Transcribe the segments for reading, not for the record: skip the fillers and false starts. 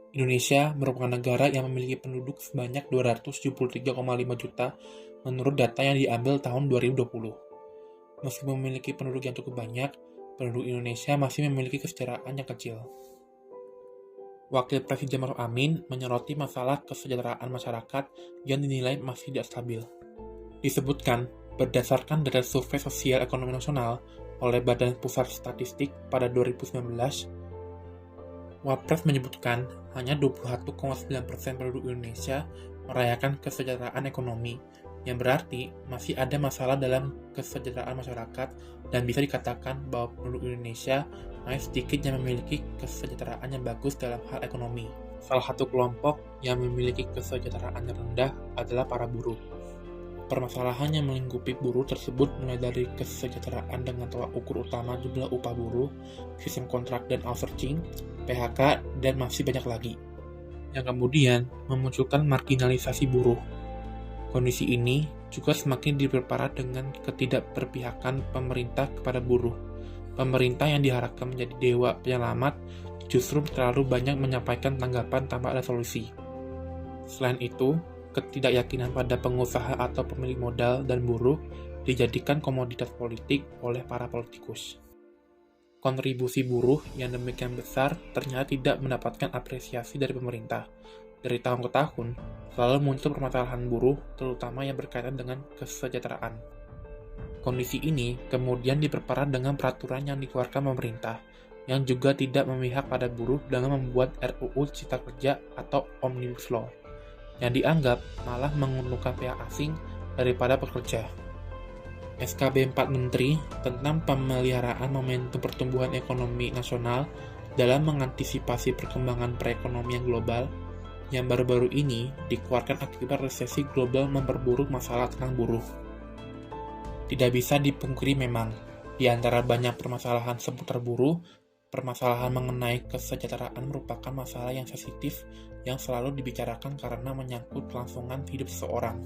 Indonesia merupakan negara yang memiliki penduduk sebanyak 273,5 juta menurut data yang diambil tahun 2020. Meski memiliki penduduk yang cukup banyak, penduduk Indonesia masih memiliki kesejahteraan yang kecil. Wakil Presiden Maruf Amin menyoroti masalah kesejahteraan masyarakat yang dinilai masih tidak stabil. Disebutkan, berdasarkan data Survei Sosial Ekonomi Nasional oleh Badan Pusat Statistik pada 2019, Wapres menyebutkan hanya 21,9% penduduk Indonesia merayakan kesejahteraan ekonomi, yang berarti masih ada masalah dalam kesejahteraan masyarakat dan bisa dikatakan bahwa penduduk Indonesia hanya sedikit yang memiliki kesejahteraan yang bagus dalam hal ekonomi. Salah satu kelompok yang memiliki kesejahteraan yang rendah adalah para buruh. Permasalahan yang melingkupi buruh tersebut mulai dari kesejahteraan dengan tolak ukur utama jumlah upah buruh, sistem kontrak dan outsourcing, PHK, dan masih banyak lagi, yang kemudian memunculkan marginalisasi buruh. Kondisi ini juga semakin diperparah dengan ketidakberpihakan pemerintah kepada buruh. Pemerintah yang diharapkan menjadi dewa penyelamat justru terlalu banyak menyampaikan tanggapan tanpa ada solusi. Selain itu, ketidakyakinan pada pengusaha atau pemilik modal dan buruh dijadikan komoditas politik oleh para politikus. Kontribusi buruh yang demikian besar ternyata tidak mendapatkan apresiasi dari pemerintah. Dari tahun ke tahun, selalu muncul permasalahan buruh, terutama yang berkaitan dengan kesejahteraan. Kondisi ini kemudian diperparah dengan peraturan yang dikeluarkan pemerintah, yang juga tidak memihak pada buruh dengan membuat RUU Cipta Kerja atau Omnibus Law, yang dianggap malah menguntungkan pihak asing daripada pekerja. SKB 4 Menteri tentang pemeliharaan momentum pertumbuhan ekonomi nasional dalam mengantisipasi perkembangan perekonomian global yang baru-baru ini dikeluarkan akibat resesi global memperburuk masalah tentang buruh. Tidak bisa dipungkiri memang, di antara banyak permasalahan seputar buruh, permasalahan mengenai kesejahteraan merupakan masalah yang sensitif yang selalu dibicarakan karena menyangkut kelangsungan hidup seseorang.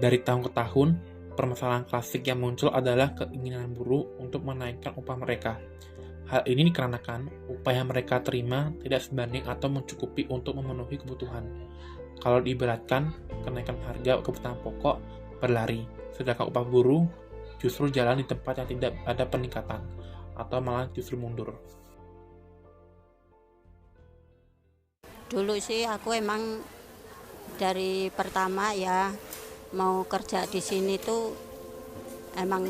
Dari tahun ke tahun, permasalahan klasik yang muncul adalah keinginan buruh untuk menaikkan upah mereka. Hal ini dikarenakan upah yang mereka terima tidak sebanding atau mencukupi untuk memenuhi kebutuhan. Kalau diibaratkan, kenaikan harga kebutuhan pokok berlari, sedangkan upah buruh justru jalan di tempat yang tidak ada peningkatan, atau malah justru mundur. Dulu sih aku emang dari pertama ya mau kerja di sini tuh emang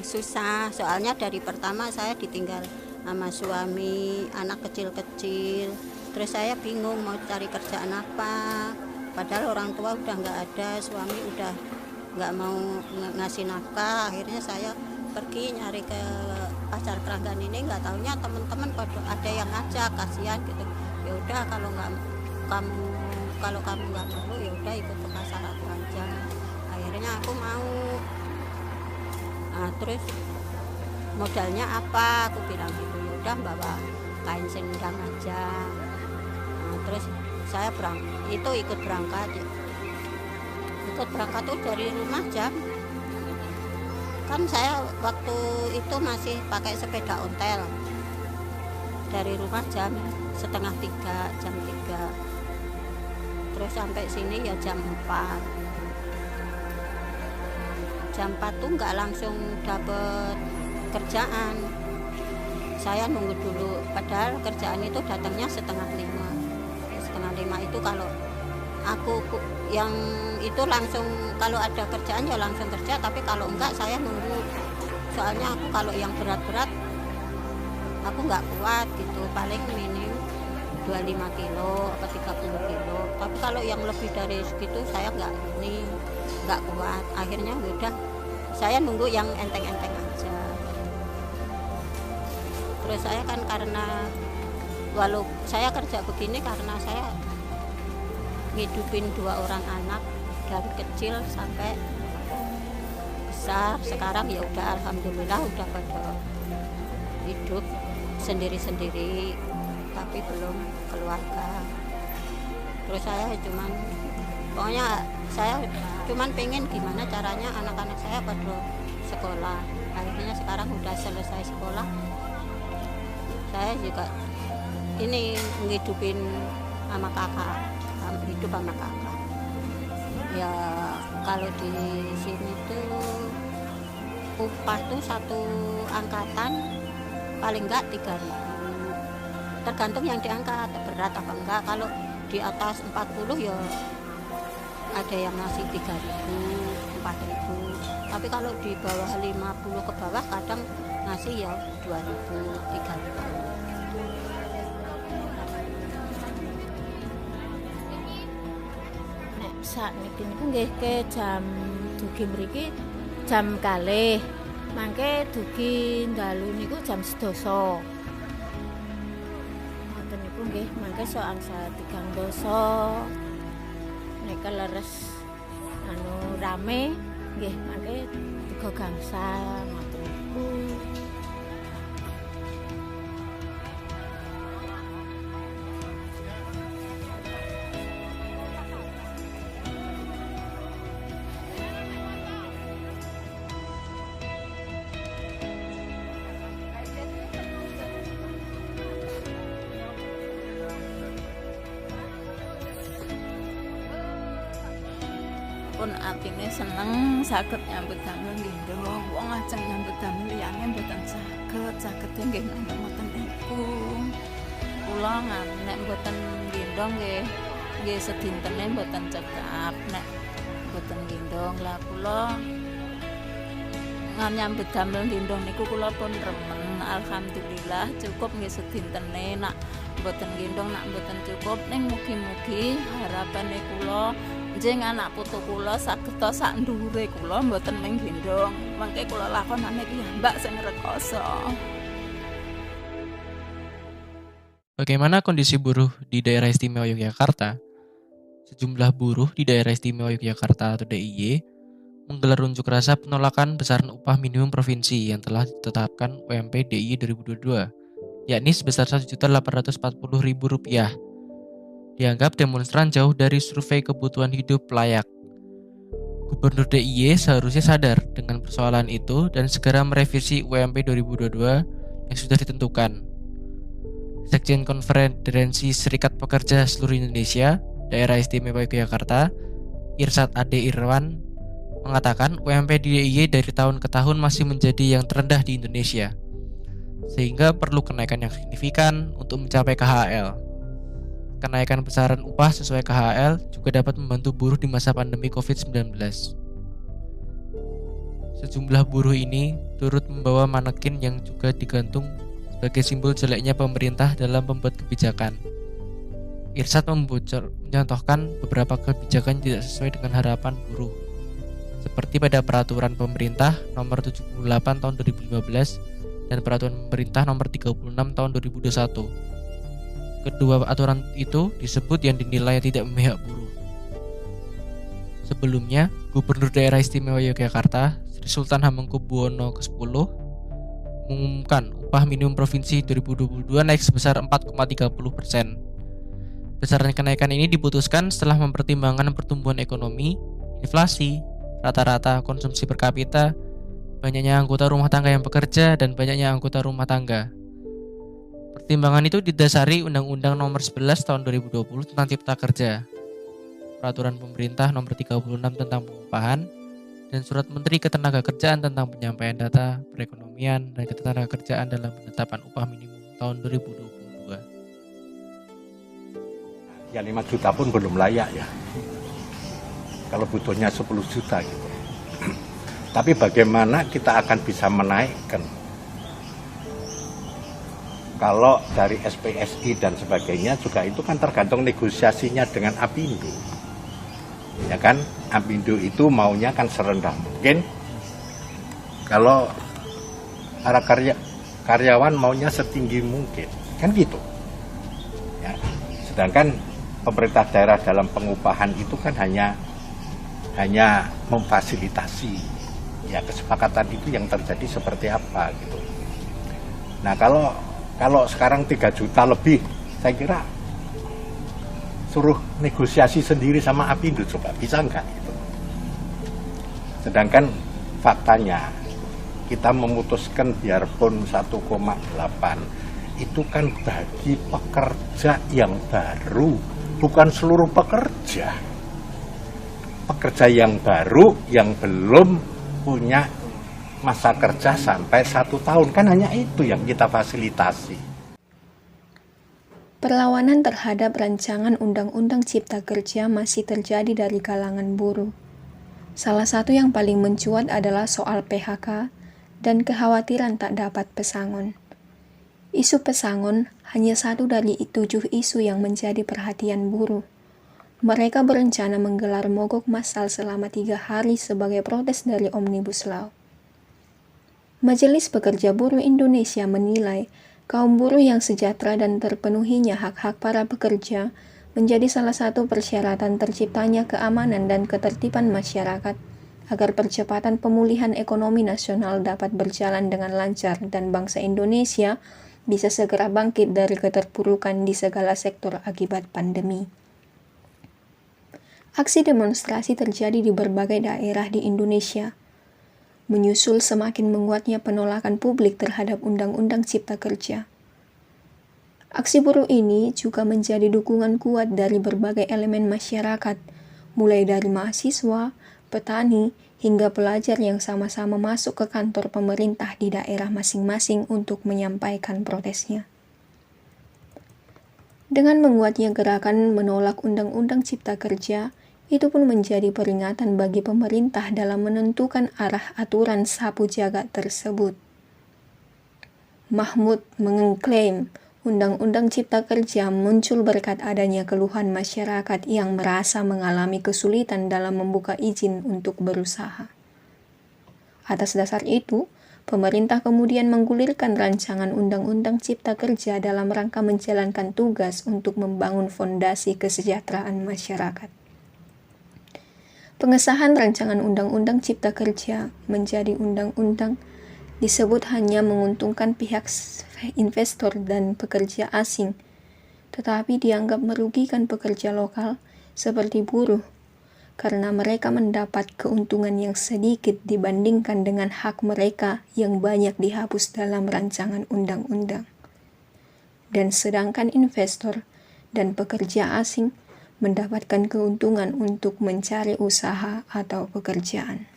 susah, soalnya dari pertama saya ditinggal sama suami, anak kecil-kecil, terus saya bingung mau cari kerjaan apa, padahal orang tua udah nggak ada, suami udah nggak mau ngasih nafkah. Akhirnya saya pergi nyari ke pasar Keranggan ini, nggak taunya teman-teman ada yang ngajak, kasihan gitu. Ya udah kalau kamu nggak mau ya udah ikut ke pasar aku aja. Akhirnya aku mau. Nah, terus modalnya apa, aku bilang gitu. Ya udah bawa kain selendang aja. Nah, terus saya ikut berangkat tuh dari rumah kan saya waktu itu masih pakai sepeda ontel, dari rumah jam 2:30, jam 3, terus sampai sini ya jam 4. Jam 4 tuh nggak langsung dapet kerjaan, saya nunggu dulu, padahal kerjaan itu datangnya 4:30. 4:30 itu kalau aku yang itu langsung, kalau ada kerjaan ya langsung kerja, tapi kalau enggak saya nunggu, soalnya aku kalau yang berat-berat aku nggak kuat gitu, paling minim 25 kilo atau 30 kilo, tapi kalau yang lebih dari segitu saya nggak kuat. Akhirnya udah saya nunggu yang enteng-enteng aja. Terus saya kan karena walau saya kerja begini karena saya ngidupin 2 orang anak dari kecil sampai besar. Sekarang ya udah alhamdulillah udah pada hidup sendiri-sendiri, tapi belum keluarga. Terus saya cuman pengen gimana caranya anak-anak saya pada sekolah. Akhirnya sekarang udah selesai sekolah, saya juga ini ngidupin sama kakak, hidup sama kakak. Ya kalau di sini tuh upah tuh satu angkatan paling enggak 3.000, tergantung yang diangkat berat apa enggak. Kalau di atas 40 ya ada yang ngasih 3.000, 4.000. Tapi kalau di bawah 50 ke bawah kadang ngasih ya 2.000, 3.000. Sakniki niku nggih ke jam dugi mriki jam 2, mangke dugi dalu niku jam 12. Ngoten niku nggih mangke sok angsa 3 nek leres rame nggih mangke 3 gangsal ngoten niku. Pun atine seneng saged nyambut damel gendong, wong ajeng nyambut damel liyane mboten saged nggih ngoten niku. Kula nek mboten gendong nggih sedintene mboten cekap nek mboten gendong. Lah kula nyambut damel gendong niku kula pun remen, alhamdulillah cukup nggih sedintene. Nak mboten gendong nak mboten cukup ning mugi-mugi harapane kula njing anak putu kula saged sak ndhuwure kula mboten mung gendong. Mangke kula lakonane ki mbak sing rekoso. Bagaimana kondisi buruh di Daerah Istimewa Yogyakarta? Sejumlah buruh di Daerah Istimewa Yogyakarta atau DIY menggelar unjuk rasa penolakan besaran upah minimum provinsi yang telah ditetapkan UMP DIY 2022, yakni sebesar Rp1.840.000. Dianggap demonstran jauh dari survei kebutuhan hidup layak. Gubernur DIY seharusnya sadar dengan persoalan itu dan segera merevisi UMP 2022 yang sudah ditentukan. Sekjen Konfederasi Serikat Pekerja Seluruh Indonesia, Daerah Istimewa Yogyakarta, Irsad Ade Irwan, mengatakan UMP di DIY dari tahun ke tahun masih menjadi yang terendah di Indonesia, sehingga perlu kenaikan yang signifikan untuk mencapai KHL. Kenaikan besaran upah sesuai KHL juga dapat membantu buruh di masa pandemi COVID-19. Sejumlah buruh ini turut membawa manekin yang juga digantung sebagai simbol jeleknya pemerintah dalam membuat kebijakan. Irsad mencontohkan beberapa kebijakan yang tidak sesuai dengan harapan buruh, seperti pada Peraturan Pemerintah Nomor 78 Tahun 2015 dan Peraturan Pemerintah Nomor 36 Tahun 2021. Kedua aturan itu disebut yang dinilai tidak memihak buruh. Sebelumnya, Gubernur Daerah Istimewa Yogyakarta, Sri Sultan Hamengkubuwono ke-10, mengumumkan upah minimum provinsi 2022 naik sebesar 4,30%. Besaran kenaikan ini diputuskan setelah mempertimbangkan pertumbuhan ekonomi, inflasi, rata-rata konsumsi per kapita, banyaknya anggota rumah tangga yang bekerja, dan banyaknya anggota rumah tangga. Pertimbangan itu didasari Undang-Undang Nomor 11 Tahun 2020 tentang Cipta Kerja, Peraturan Pemerintah Nomor 36 tentang Pengupahan, dan Surat Menteri Ketenagakerjaan tentang penyampaian data perekonomian dan ketenagakerjaan dalam penetapan upah minimum tahun 2022. Ya 5 juta pun belum layak ya. Kalau butuhnya 10 juta gitu. Tapi bagaimana kita akan bisa menaikkan? Kalau dari SPSI dan sebagainya juga itu kan tergantung negosiasinya dengan Apindo. Ya kan, Apindo itu maunya kan serendah mungkin. Kalau para karyawan maunya setinggi mungkin, kan gitu. Ya. Sedangkan pemerintah daerah dalam pengupahan itu kan hanya memfasilitasi. Ya, kesepakatan itu yang terjadi seperti apa gitu. Nah, kalau sekarang 3 juta lebih, saya kira suruh negosiasi sendiri sama Apindo, coba bisa enggak gitu. Sedangkan faktanya kita memutuskan biarpun 1,8 itu kan bagi pekerja yang baru, bukan seluruh pekerja. Pekerja yang baru yang belum punya masa kerja sampai 1 tahun, kan hanya itu yang kita fasilitasi. Perlawanan terhadap rancangan Undang-Undang Cipta Kerja masih terjadi dari kalangan buruh. Salah satu yang paling mencuat adalah soal PHK dan kekhawatiran tak dapat pesangon. Isu pesangon hanya satu dari 7 isu yang menjadi perhatian buruh. Mereka berencana menggelar mogok massal selama 3 hari sebagai protes dari Omnibus Law. Majelis Pekerja Buruh Indonesia menilai kaum buruh yang sejahtera dan terpenuhinya hak-hak para pekerja menjadi salah satu persyaratan terciptanya keamanan dan ketertiban masyarakat agar percepatan pemulihan ekonomi nasional dapat berjalan dengan lancar dan bangsa Indonesia bisa segera bangkit dari keterpurukan di segala sektor akibat pandemi. Aksi demonstrasi terjadi di berbagai daerah di Indonesia, menyusul semakin menguatnya penolakan publik terhadap Undang-Undang Cipta Kerja. Aksi buruh ini juga menjadi dukungan kuat dari berbagai elemen masyarakat, mulai dari mahasiswa, petani, hingga pelajar yang sama-sama masuk ke kantor pemerintah di daerah masing-masing untuk menyampaikan protesnya. Dengan menguatnya gerakan menolak Undang-Undang Cipta Kerja, itu pun menjadi peringatan bagi pemerintah dalam menentukan arah aturan sapu jagat tersebut. Mahmud mengklaim Undang-Undang Cipta Kerja muncul berkat adanya keluhan masyarakat yang merasa mengalami kesulitan dalam membuka izin untuk berusaha. Atas dasar itu, pemerintah kemudian menggulirkan rancangan Undang-Undang Cipta Kerja dalam rangka menjalankan tugas untuk membangun fondasi kesejahteraan masyarakat. Pengesahan rancangan Undang-Undang Cipta Kerja menjadi undang-undang disebut hanya menguntungkan pihak investor dan pekerja asing, tetapi dianggap merugikan pekerja lokal seperti buruh, karena mereka mendapat keuntungan yang sedikit dibandingkan dengan hak mereka yang banyak dihapus dalam rancangan undang-undang. Dan sedangkan investor dan pekerja asing mendapatkan keuntungan untuk mencari usaha atau pekerjaan.